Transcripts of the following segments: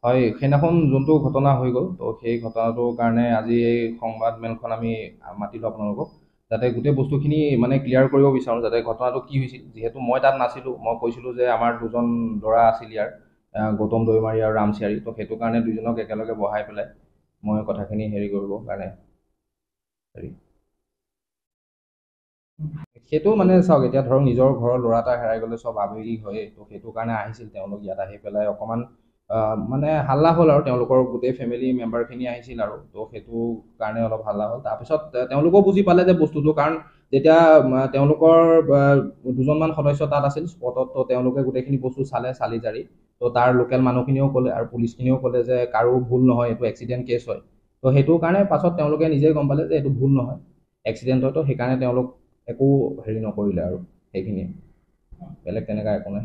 হয়, সেইদিনাখন যোনটো ঘটনা হৈ গ'ল, তো সেই ঘটনাটোৰ কাৰণে আজি এই সংবাদ মেলখন আমি মাতিলোঁ আপোনালোকক, যাতে গোটেই বস্তুখিনি মানে ক্লিয়াৰ কৰিব বিচাৰোঁ, যাতে ঘটনাটো কি হৈছিল। যিহেতু মই তাত নাছিলোঁ, মই কৈছিলোঁ যে আমাৰ দুজন ল'ৰা আছিল ইয়াৰ, গৌতম দৈমাৰী আৰু ৰামচিয়াৰী, তো সেইটো কাৰণে দুইজনক একেলগে বহাই পেলাই মই কথাখিনি হেৰি কৰিবৰ কাৰণে হেৰি সেইটো মানে চাওক, এতিয়া ধৰক নিজৰ ঘৰৰ ল'ৰা এটা হেৰাই গ'লে চব আৱেগিক হয়েই, তো সেইটো কাৰণে আহিছিল তেওঁলোক ইয়াত আহি পেলাই অকণমান মানে হাল্লা হ'ল আৰু তেওঁলোকৰ গোটেই ফেমিলি মেম্বাৰখিনি আহিছিল আৰু তো সেইটো কাৰণে অলপ হাল্লা হ'ল। তাৰপিছত তেওঁলোকেও বুজি পালে যে বস্তুটো, কাৰণ যেতিয়া তেওঁলোকৰ দুজনমান সদস্য তাত আছিল স্পটত, তো তেওঁলোকে গোটেইখিনি বস্তু চালি জাৰি, তো তাৰ লোকেল মানুহখিনিও ক'লে আৰু পুলিচখিনিও ক'লে যে কাৰো ভুল নহয়, এইটো এক্সিডেণ্ট কেছ হয়। তো সেইটো কাৰণে পাছত তেওঁলোকে নিজেই গম পালে যে এইটো ভুল নহয়, এক্সিডেণ্ট হয়। তো সেইকাৰণে তেওঁলোক একো হেৰি নকৰিলে আৰু সেইখিনিয়ে, বেলেগ তেনেকুৱা একো নাই।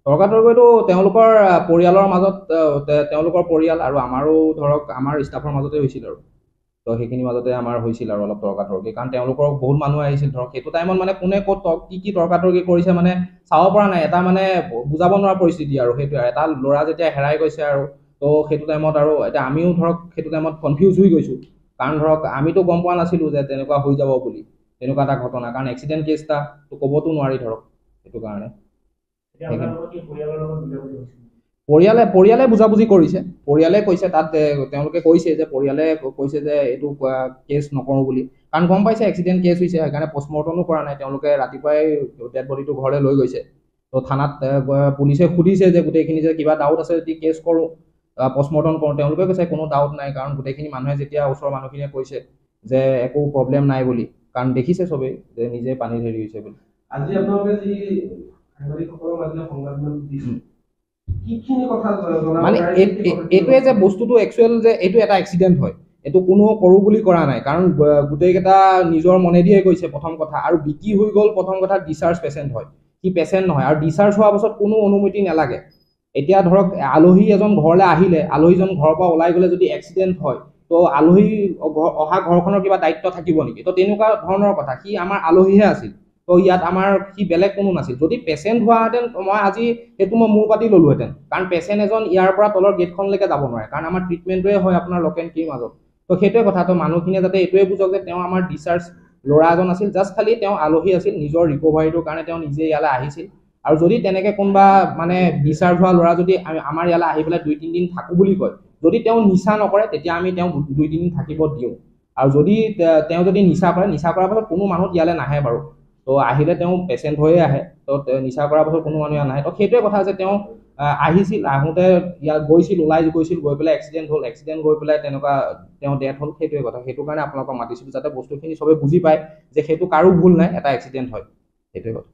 তৰ্কাতৰ্কিটো তেওঁলোকৰ পৰিয়ালৰ মাজত, তেওঁলোকৰ পৰিয়াল আৰু আমাৰো ধৰক আমাৰ ষ্টাফৰ মাজতে হৈছিল আৰু তো সেইখিনিৰ মাজতে আমাৰ হৈছিল আৰু অলপ তৰ্কাতৰ্কি, কাৰণ তেওঁলোকৰ বহুত মানুহ আহিছিল ধৰক সেইটো টাইমত, মানে কোনে ক'ত কি তৰ্কাতৰ্কি কৰিছে মানে চাব পৰা নাই, এটা মানে বুজাব নোৱাৰা পৰিস্থিতি আৰু সেইটো এটা ল'ৰা যেতিয়া হেৰাই গৈছে আৰু তো সেইটো টাইমত আৰু এতিয়া আমিও ধৰক সেইটো টাইমত কনফিউজ হৈ গৈছোঁ, কাৰণ ধৰক আমিতো গম পোৱা নাছিলোঁ যে তেনেকুৱা হৈ যাব বুলি, তেনেকুৱা এটা ঘটনা, কাৰণ এক্সিডেণ্ট কেছ এটা তো ক'বতো নোৱাৰি ধৰক, সেইটো কাৰণে পৰিয়ালে বুজাবুজি কৰিছে, পৰিয়ালে কৈছে তাত তেওঁলোকে কৈছে যে পৰিয়ালে কৈছে যে এইটো কেছ নকৰোঁ বুলি, কাৰণ গম পাইছে এক্সিডেণ্ট কেছ হৈছে, সেইকাৰণে পষ্টমৰ্টমো কৰা নাই, তেওঁলোকে ৰাতিপুৱাই ডেড বডিটো ঘৰলৈ লৈ গৈছে। তো থানাত পুলিচে সুধিছে যে গোটেইখিনি যে কিবা ডাউট আছে যদি কেছ কৰোঁ, পষ্টমৰ্টম কৰোঁ, তেওঁলোকে কৈছে কোনো ডাউট নাই, কাৰণ গোটেইখিনি মানুহে যেতিয়া ওচৰৰ মানুহখিনিয়ে কৈছে যে একো প্ৰব্লেম নাই বুলি, কাৰণ দেখিছে চবেই যে নিজে পানীত হেৰি হৈছে বুলি। আজি আপোনালোকে যি সাংবাদিকসকলৰ মাজতে সংবাদমেল দিছে, মানে এইটোৱে যে বস্তুটো একচুৱেল যে এইটো এটা এক্সিডেণ্ট হয়, এইটো কোনো কৰোঁ বুলি কৰা নাই, কাৰণ গোটেইকেইটা নিজৰ মনেদিয়ে কৈছে প্ৰথম কথা, আৰু বিকি হৈ গ'ল প্ৰথম কথা, ডিচাৰ্জ পেচেণ্ট হয়, সি পেচেণ্ট নহয়, আৰু ডিচাৰ্জ হোৱাৰ পাছত কোনো অনুমতি নালাগে। এতিয়া ধৰক আলহী এজন ঘৰলৈ আহিলে, আলহীজন ঘৰৰ পৰা ওলাই গ'লে যদি এক্সিডেণ্ট হয়, তো আলহী অহা ঘৰখনৰ কিবা দায়িত্ব থাকিব নেকি? তো তেনেকুৱা ধৰণৰ কথা, সি আমাৰ আলহীহে আছিল, তো ইয়াত আমাৰ সি বেলেগ কোনো নাছিল। যদি পেচেণ্ট হোৱাহেঁতেন মই আজি সেইটো মই মূৰ পাতি ল'লোহেঁতেন, কাৰণ পেচেণ্ট এজন ইয়াৰ পৰা তলৰ গেটখনলৈকে যাব নোৱাৰে, কাৰণ আমাৰ ট্ৰিটমেণ্টটোৱে হয় আপোনাৰ লক এণ্ড কিৰ মাজত। তো সেইটোৱে কথা, তো মানুহখিনিয়ে যাতে এইটোৱে বুজক যে তেওঁ আমাৰ ডিচাৰ্জ ল'ৰা এজন আছিল, জাষ্ট খালি তেওঁ আলহী আছিল, নিজৰ ৰিকভাৰীটোৰ কাৰণে তেওঁ নিজে ইয়ালৈ আহিছিল। আৰু যদি তেনেকৈ কোনোবা মানে ডিচাৰ্জ হোৱা ল'ৰা যদি আমাৰ ইয়ালৈ আহি পেলাই 2-3 দিন থাকোঁ বুলি কয়, যদি তেওঁ নিচা নকৰে তেতিয়া আমি তেওঁক 2-3 দিন থাকিব দিওঁ, আৰু যদি তেওঁ যদি নিচা কৰে, নিচা কৰাৰ পাছত কোনো মানুহ ইয়ালৈ নাহে বাৰু, তো আহিলে তেওঁ পেচেণ্ট হৈয়ে আহে, তো নিচা কৰাৰ পাছত কোনো মানুহ ইয়াত নাহে। তো সেইটোৱে কথা যে তেওঁ আহিছিল, আহোঁতে ইয়াত গৈছিল, ওলাই গৈছিল, গৈ পেলাই এক্সিডেণ্ট হ'ল, এক্সিডেণ্ট গৈ পেলাই তেনেকুৱা তেওঁ ডেথ হ'ল, সেইটোৱে কথা। সেইটো কাৰণে আপোনালোকক মাতিছিলোঁ, যাতে বস্তুখিনি চবে বুজি পায় যে সেইটো কাৰো ভুল নাই, এটা এক্সিডেণ্ট হয়, সেইটোৱে কথা।